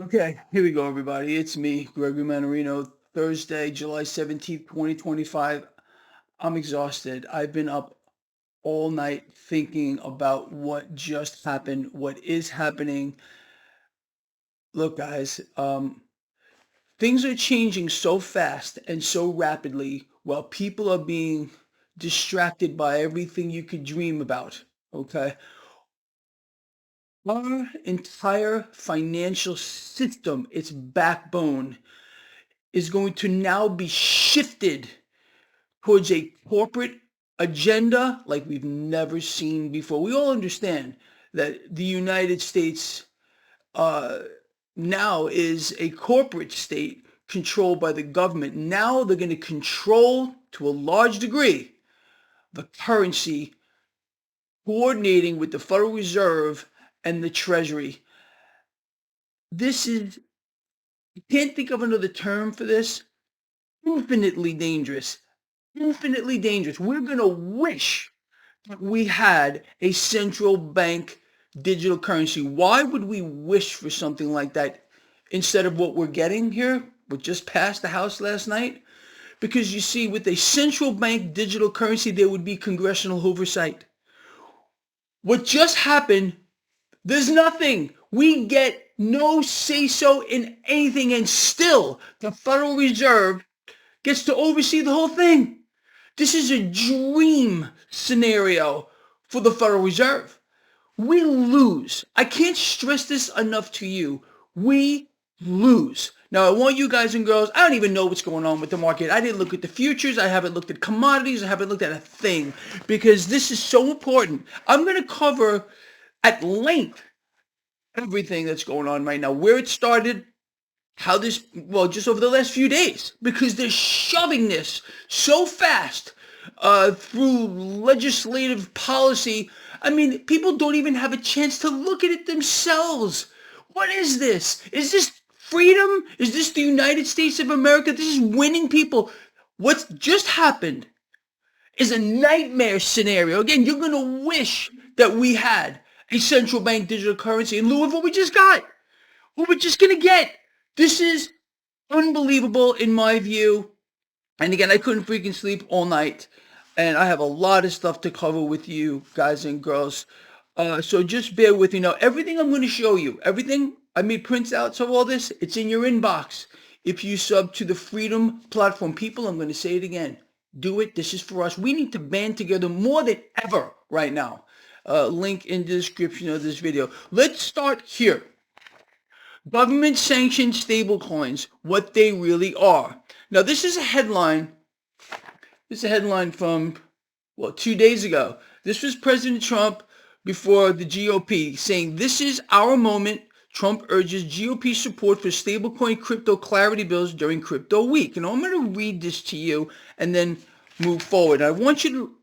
Okay, here we go, everybody. It's me, Gregory Mannarino. Thursday, July 17th, 2025. I'm exhausted. I've been up all night thinking about what just happened, what is happening. Look, guys, things are changing so fast and so rapidly while people are being distracted by everything you could dream about. Okay? Our entire financial system, its backbone, is going to now be shifted towards a corporate agenda like we've never seen before. We all understand that the United States uh, now is a corporate state controlled by the government. Now they're going to control, to a large degree, the currency, coordinating with the Federal Reserve and the Treasury. This is, you can't think of another term for this, infinitely dangerous. Infinitely dangerous. We're going to wish that we had a central bank digital currency. Why would we wish for something like that instead of what we're getting here, what just passed the House last night? Because you see, with a central bank digital currency, there would be congressional oversight. What just happened, there's nothing. We get no say-so in anything, and still the Federal Reserve gets to oversee the whole thing. This is a dream scenario for the Federal Reserve. We lose. I can't stress this enough to you. We lose. Now, I want you guys and girls, I don't even know what's going on with the market. I didn't look at the futures. I haven't looked at commodities. I haven't looked at a thing because this is so important. I'm going to cover at length everything that's going on right now, where it started, how this, well, just over the last few days, because they're shoving this so fast through legislative policy. I mean, people don't even have a chance to look at it themselves. What is this? Is this freedom? Is this the United States of America? This is winning people. What's just happened is a nightmare scenario. Again, you're going to wish that we had a central bank digital currency in lieu of what we just got. What we're just going to get. This is unbelievable in my view. And again, I couldn't freaking sleep all night. And I have a lot of stuff to cover with you guys and girls. So just bear with me. Now, everything I'm going to show you, everything I made printouts of all this, it's in your inbox. If you sub to the Freedom platform, people, I'm going to say it again. Do it. This is for us. We need to band together more than ever right now. Link in the description of this video. Let's start here. Government-sanctioned stablecoins, what they really are. Now, this is a headline. This is a headline from, well, 2 days ago. This was President Trump before the GOP saying, "This is our moment." Trump urges GOP support for stablecoin crypto clarity bills during crypto week. And I'm going to read this to you and then move forward. I want you to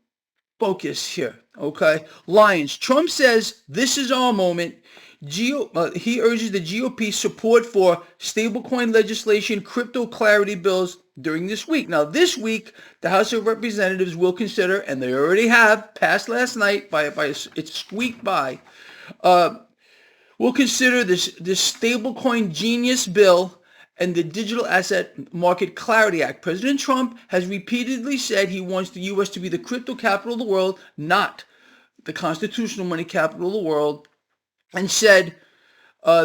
focus here, okay? Lions. Trump says, "This is our moment." He urges the GOP support for stablecoin legislation, crypto clarity bills during this week. Now, this week, the House of Representatives will consider, and they already have, passed last night, it squeaked by, will consider this stablecoin genius bill and the Digital Asset Market Clarity Act. President Trump has repeatedly said he wants the U.S. to be the crypto capital of the world, not the constitutional money capital of the world, and said,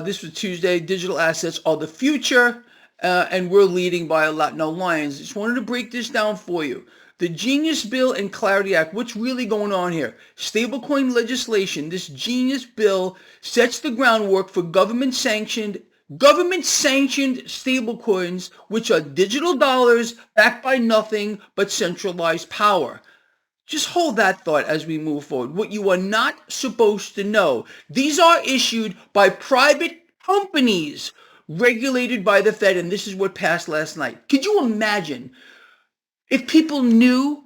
this was Tuesday, digital assets are the future, and we're leading by a lot. Now, Lions, just wanted to break this down for you. The Genius Bill and Clarity Act, what's really going on here? Stablecoin legislation, this Genius Bill sets the groundwork for government-sanctioned stablecoins, which are digital dollars backed by nothing but centralized power. Just hold that thought as we move forward. What you are not supposed to know. These are issued by private companies regulated by the Fed, and this is what passed last night. Could you imagine if people knew,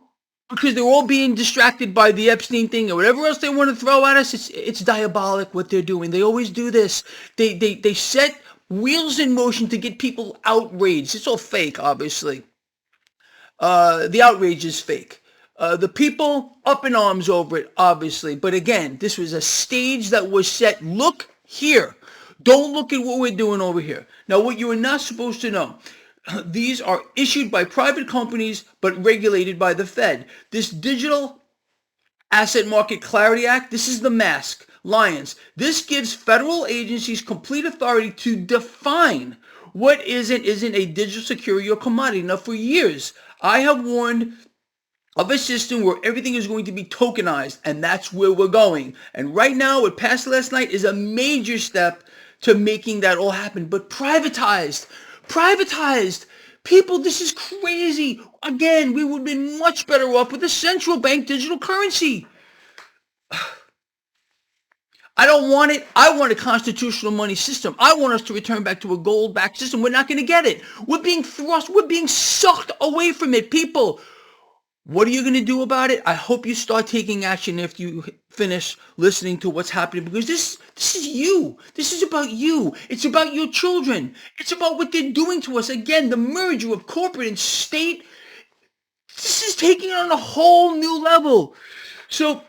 because they're all being distracted by the Epstein thing or whatever else they want to throw at us? It's diabolic what they're doing. They always do this. They set wheels in motion to get people outraged. It's all fake, obviously. The outrage is fake. The people up in arms over it, obviously. But again, this was a stage that was set. Look here. Don't look at what we're doing over here. Now, what you are not supposed to know, these are issued by private companies but regulated by the Fed. This Digital Asset Market Clarity Act, this is the mask, Lions. This gives federal agencies complete authority to define what is and isn't a digital security or commodity. Now, for years, I have warned of a system where everything is going to be tokenized, and that's where we're going. And right now, what passed last night is a major step to making that all happen. But privatized. People, this is crazy. Again, we would have been much better off with a central bank digital currency. I don't want it. I want a constitutional money system. I want us to return back to a gold-backed system. We're not going to get it. We're being sucked away from it, people. What are you going to do about it? I hope you start taking action after you finish listening to what's happening, because this is you. This is about you. It's about your children. It's about what they're doing to us. Again, the merger of corporate and state, this is taking it on a whole new level. So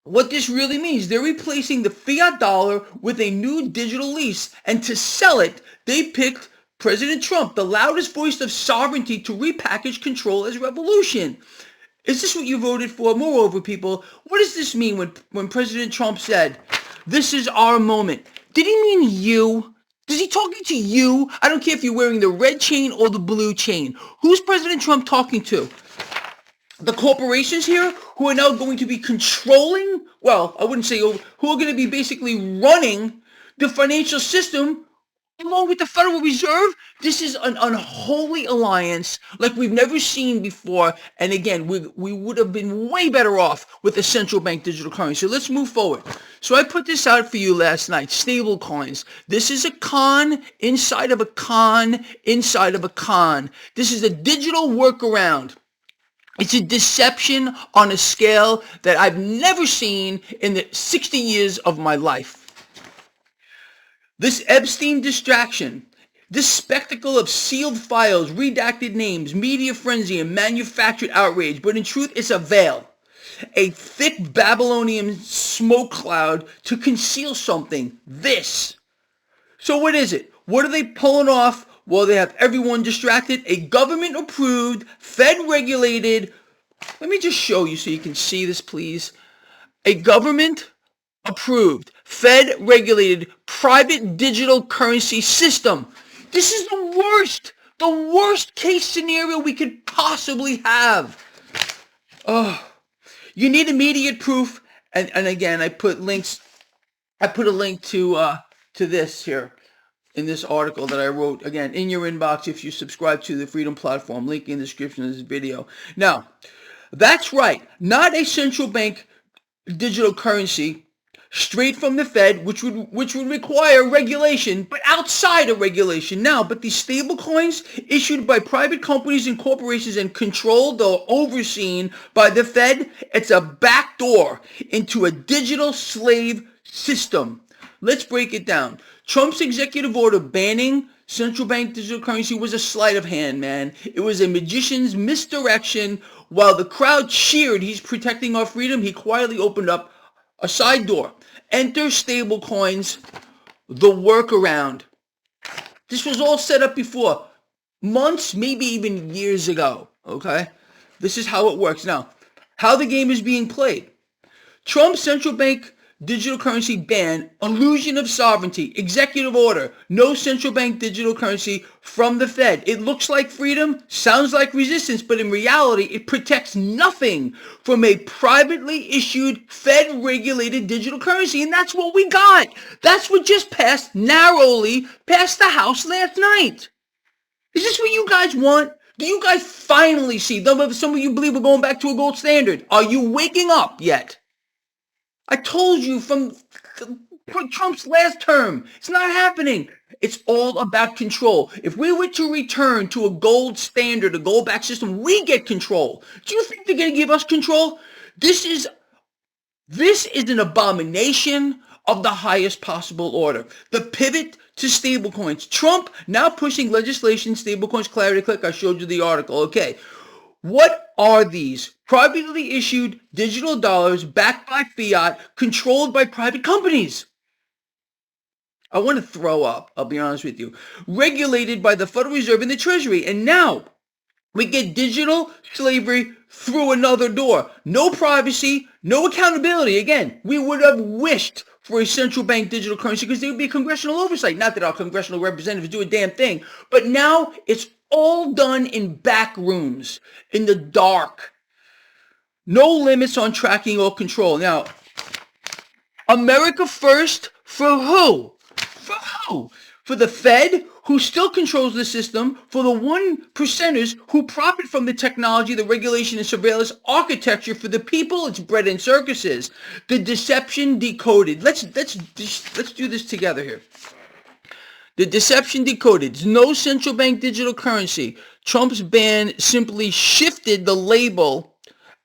what this really means, they're replacing the fiat dollar with a new digital lease. And to sell it, they picked President Trump, the loudest voice of sovereignty, to repackage control as revolution. Is this what you voted for? Moreover, people, what does this mean when President Trump said, this is our moment? Did he mean you? Is he talking to you? I don't care if you're wearing the red chain or the blue chain. Who's President Trump talking to? The corporations here who are now going to be controlling, well, I wouldn't say, who are going to be basically running the financial system along with the Federal Reserve. This is an unholy alliance like we've never seen before. And again, we would have been way better off with a central bank digital currency. So let's move forward. So I put this out for you last night, stablecoins. This is a con inside of a con inside of a con. This is a digital workaround. It's a deception on a scale that I've never seen in the 60 years of my life. This Epstein distraction, this spectacle of sealed files, redacted names, media frenzy, and manufactured outrage, but in truth, it's a veil, a thick Babylonian smoke cloud to conceal something. This. So what is it? What are they pulling off? Well, they have everyone distracted. A government-approved, Fed-regulated, let me just show you so you can see this, please. A government-approved, Fed-regulated, private digital currency system. This is the worst case scenario we could possibly have. You need immediate proof, and again, I put a link to this here in this article that I wrote, again, in your inbox if you subscribe to the Freedom Platform, link in the description of this video. Now, that's right, not a central bank digital currency straight from the Fed, which would require regulation, but outside of regulation now. But these stable coins issued by private companies and corporations and controlled or overseen by the Fed, it's a backdoor into a digital slave system. Let's break it down. Trump's executive order banning central bank digital currency was a sleight of hand, man. It was a magician's misdirection. While the crowd cheered, he's protecting our freedom, he quietly opened up a side door. Enter stablecoins, the workaround. This was all set up before, months, maybe even years ago, okay? This is how it works. Now, how the game is being played. Trump's central bank digital currency ban, illusion of sovereignty, executive order, no central bank digital currency from the Fed. It looks like freedom, sounds like resistance, but in reality, it protects nothing from a privately issued Fed-regulated digital currency, and that's what we got. That's what just narrowly passed the House last night. Is this what you guys want? Do you guys finally see? Some of you believe we're going back to a gold standard. Are you waking up yet? I told you from Trump's last term, it's not happening. It's all about control. If we were to return to a gold standard, a gold-backed system, we get control. Do you think they're going to give us control? This is an abomination of the highest possible order. The pivot to stablecoins. Trump now pushing legislation, stablecoins, clarity click. I showed you the article. Okay. What are these? Privately issued digital dollars backed by fiat, controlled by private companies. I want to throw up, I'll be honest with you. Regulated by the Federal Reserve and the Treasury. And now we get digital slavery through another door. No privacy, no accountability. Again, we would have wished for a central bank digital currency because there would be congressional oversight. Not that our congressional representatives do a damn thing, but now it's all done in back rooms, in the dark. No limits on tracking or control. Now, America first for who? For who? For the Fed, who still controls the system, for the 1%ers who profit from the technology, the regulation, and surveillance architecture. For the people, it's bread and circuses. The deception decoded. Let's do this together here. The deception decoded. No central bank digital currency. Trump's ban simply shifted the label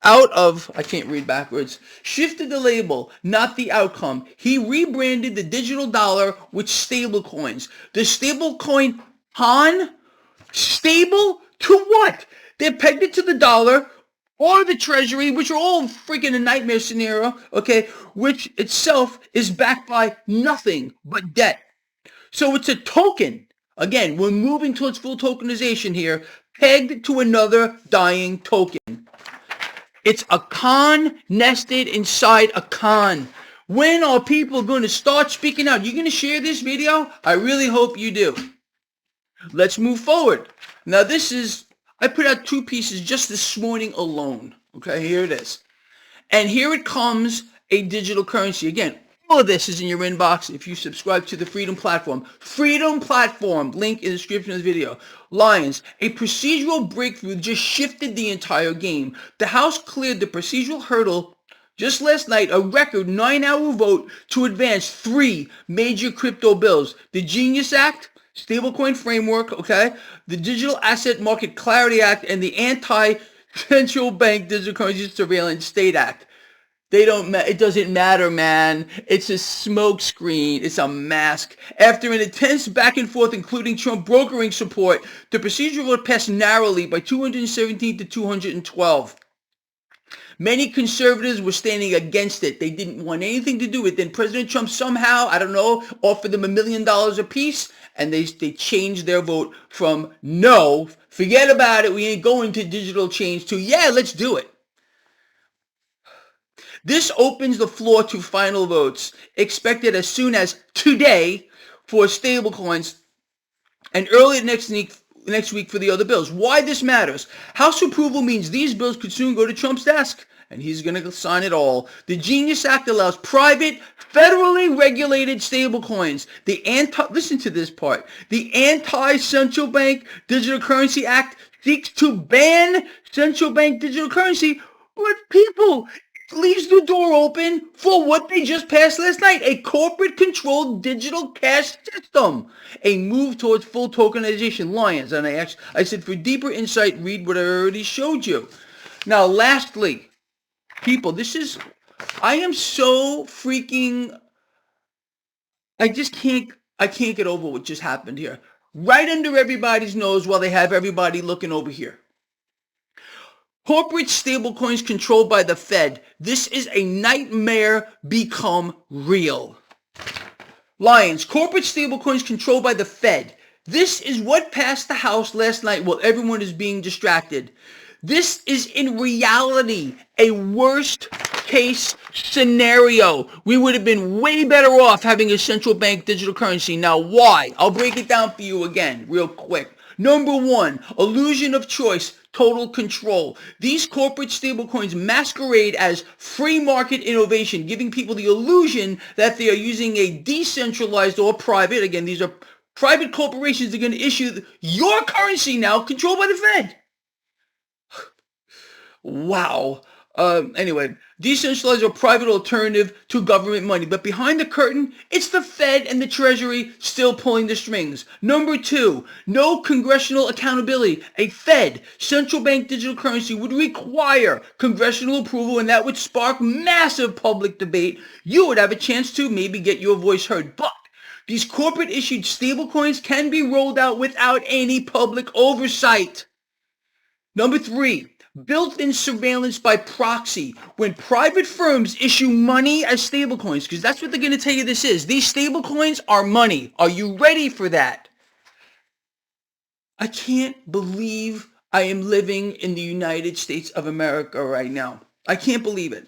out of, I can't read backwards, shifted the label, not the outcome. He rebranded the digital dollar with stablecoins. The stablecoin Han, stable to what? They're pegged it to the dollar or the treasury, which are all freaking a nightmare scenario, okay, which itself is backed by nothing but debt. So it's a token. Again, we're moving towards full tokenization here, pegged to another dying token. It's a con nested inside a con. When are people going to start speaking out? You're going to share this video? I really hope you do. Let's move forward. Now I put out 2 pieces just this morning alone. Okay, here it is. And here it comes, a digital currency. Again, all of this is in your inbox if you subscribe to the Freedom Platform. Freedom Platform, link in the description of the video. Lions, a procedural breakthrough just shifted the entire game. The House cleared the procedural hurdle just last night, a record 9-hour vote to advance 3 major crypto bills. The Genius Act, Stablecoin Framework, okay, the Digital Asset Market Clarity Act, and the Anti-Central Bank Digital Currency Surveillance State Act. It doesn't matter, man. It's a smokescreen. It's a mask. After an intense back and forth, including Trump brokering support, the procedural vote passed narrowly by 217 to 212. Many conservatives were standing against it. They didn't want anything to do with it. Then President Trump somehow, I don't know, offered them $1 million apiece, and they changed their vote from no, forget about it, we ain't going to digital change, to yeah, let's do it. This opens the floor to final votes, expected as soon as today for stablecoins and early next week for the other bills. Why this matters? House approval means these bills could soon go to Trump's desk, and he's going to sign it all. The Genius Act allows private, federally regulated stablecoins. Listen to this part. The Anti-Central Bank Digital Currency Act seeks to ban central bank digital currency, but people, leaves the door open for what they just passed last night, a corporate-controlled digital cash system, a move towards full tokenization. Lions, and I said for deeper insight, read what I already showed you. Now, lastly, people, I am so freaking, I can't get over what just happened here. Right under everybody's nose while they have everybody looking over here. Corporate stablecoins controlled by the Fed. This is a nightmare become real. Lions, corporate stablecoins controlled by the Fed. This is what passed the House last night while everyone is being distracted. This is in reality a worst case scenario. We would have been way better off having a central bank digital currency. Now, why? I'll break it down for you again real quick. Number 1, illusion of choice, total control. These corporate stablecoins masquerade as free market innovation, giving people the illusion that they are using a decentralized or private, again, these are private corporations that are going to issue your currency now, controlled by the Fed. Wow. Anyway, decentralized or private alternative to government money. But behind the curtain, it's the Fed and the Treasury still pulling the strings. Number 2, no congressional accountability. A Fed, central bank digital currency would require congressional approval, and that would spark massive public debate. You would have a chance to maybe get your voice heard. But these corporate issued stablecoins can be rolled out without any public oversight. Number 3, built-in surveillance by proxy. When private firms issue money as stablecoins, because that's what they're going to tell you this is. These stablecoins are money. Are you ready for that? I can't believe I am living in the United States of America right now. I can't believe it.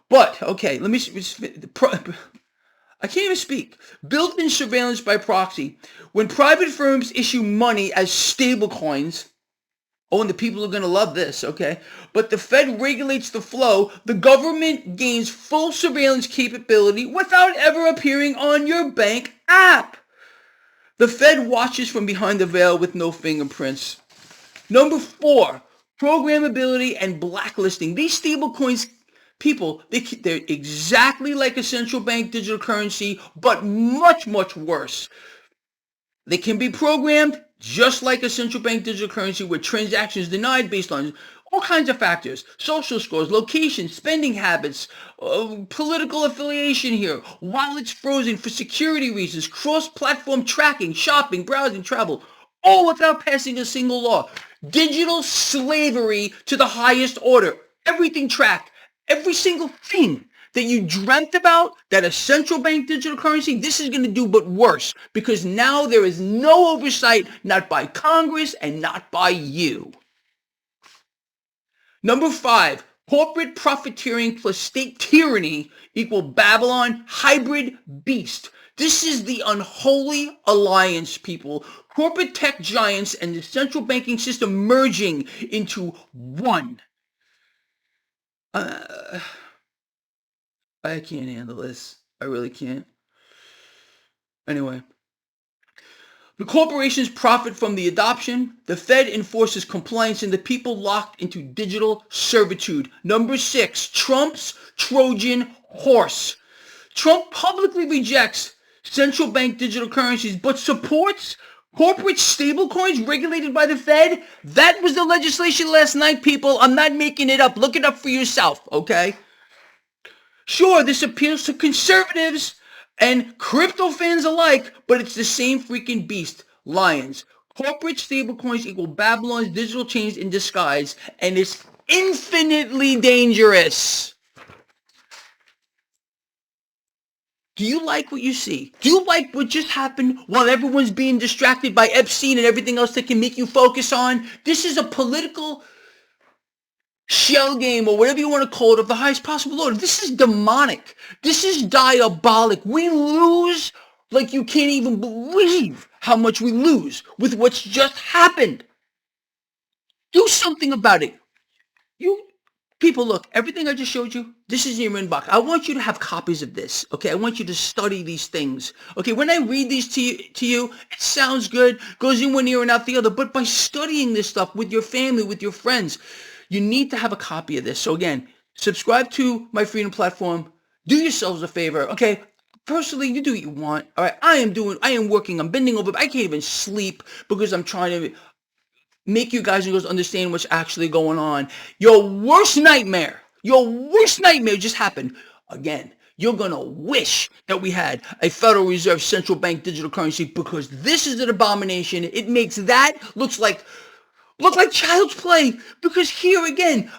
But, okay, let me... I can't even speak. Built-in surveillance by proxy. When private firms issue money as stablecoins, oh, and the people are going to love this, okay? But the Fed regulates the flow. The government gains full surveillance capability without ever appearing on your bank app. The Fed watches from behind the veil with no fingerprints. Number 4, programmability and blacklisting. These stablecoins, people, they're exactly like a central bank digital currency, but much, much worse. They can be programmed just like a central bank digital currency with transactions denied based on all kinds of factors, social scores, location, spending habits, political affiliation here, wallets frozen for security reasons, cross-platform tracking, shopping, browsing, travel, all without passing a single law. Digital slavery to the highest order. Everything tracked. Every single thing that you dreamt about, that a central bank digital currency, this is going to do but worse, because now there is no oversight, not by Congress and not by you. Number 5, corporate profiteering plus state tyranny equal Babylon hybrid beast. This is the unholy alliance, people. Corporate tech giants and the central banking system merging into one. I can't handle this. I really can't. Anyway. The corporations profit from the adoption. The Fed enforces compliance and the people locked into digital servitude. Number 6, Trump's Trojan horse. Trump publicly rejects central bank digital currencies but supports corporate stablecoins regulated by the Fed. That was the legislation last night, people. I'm not making it up. Look it up for yourself, okay? Sure, this appeals to conservatives and crypto fans alike, but it's the same freaking beast. Lions. Corporate stablecoins equal Babylon's digital chains in disguise, and it's infinitely dangerous. Do you like what you see? Do you like what just happened while everyone's being distracted by Epstein and everything else that can make you focus on? This is a political shell game, or whatever you want to call it, of the highest possible order. This is demonic. This is diabolic. We lose like you can't even believe how much we lose with what's just happened. Do something about it. You people, look, everything I just showed you, this is in your inbox. I want you to have copies of this, okay? I want you to study these things, okay? When I read these to you, it sounds good, goes in one ear and out the other, but by studying this stuff with your family, with your friends, you need to have a copy of this. So again, subscribe to my Freedom Platform. Do yourselves a favor, okay? Personally, you do what you want, all right? I am working, I'm bending over. I can't even sleep because I'm trying to make you guys and girls understand what's actually going on. Your worst nightmare just happened. Again, you're going to wish that we had a Federal Reserve central bank digital currency, because this is an abomination. It makes that look like child's play, because here again,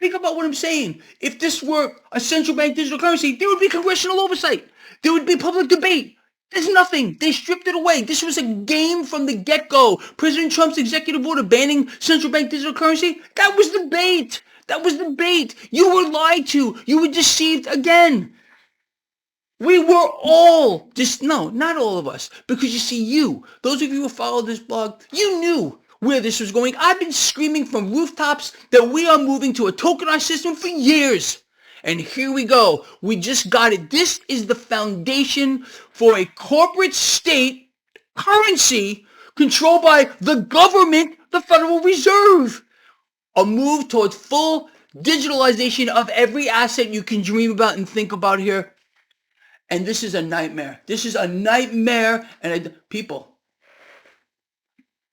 think about what I'm saying. If this were a central bank digital currency, there would be congressional oversight. There would be public debate. There's nothing. They stripped it away. This was a game from the get-go. President Trump's executive order banning central bank digital currency, that was the bait. That was the bait. You were lied to. You were deceived again. We were all no, not all of us, because you see, those of you who follow this blog, you knew where this was going. I've been screaming from rooftops that we are moving to a tokenized system for years. And here we go. We just got it. This is the foundation for a corporate state currency controlled by the government, the Federal Reserve. A move towards full digitalization of every asset you can dream about and think about here. And this is a nightmare. This is a nightmare. And people,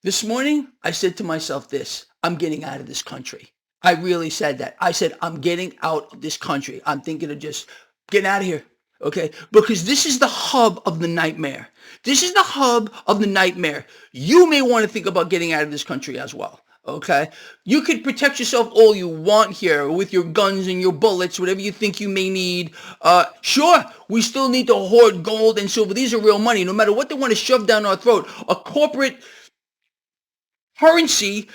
this morning, I said to myself this: I'm getting out of this country. I really said that. I said, I'm getting out of this country. I'm thinking of just getting out of here, okay? Because this is the hub of the nightmare. This is the hub of the nightmare. You may want to think about getting out of this country as well, Okay? You could protect yourself all you want here with your guns and your bullets, whatever you think you may need. Sure, we still need to hoard gold and silver. These are real money, no matter what they want to shove down our throat. A corporate currency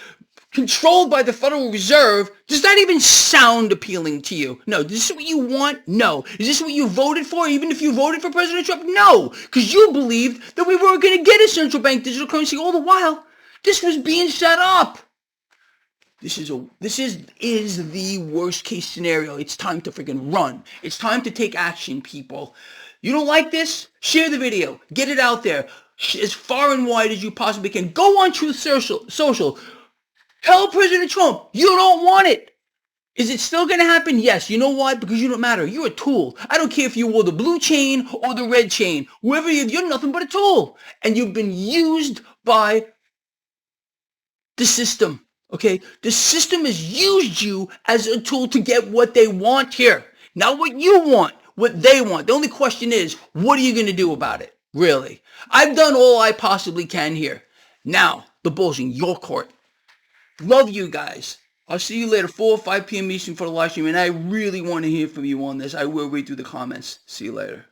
controlled by the Federal Reserve, does that even sound appealing to you? No. Is this what you want? No. Is this what you voted for, even if you voted for President Trump? No, because you believed that we weren't going to get a central bank digital currency all the while. This was being set up. This is the worst case scenario. It's time to freaking run. It's time to take action, people. You don't like this? Share the video. Get it out there as far and wide as you possibly can. Go on Truth Social. Tell President Trump you don't want it. Is it still going to happen? Yes. You know why? Because you don't matter. You're a tool. I don't care if you wore the blue chain or the red chain. Whoever you're nothing but a tool. And you've been used by the system. Okay? The system has used you as a tool to get what they want here. Not what you want, what they want. The only question is, what are you going to do about it? Really? I've done all I possibly can here. Now, the ball's in your court. Love you guys. I'll see you later, 4 or 5 p.m. Eastern for the live stream, and I really want to hear from you on this. I will read through the comments. See you later.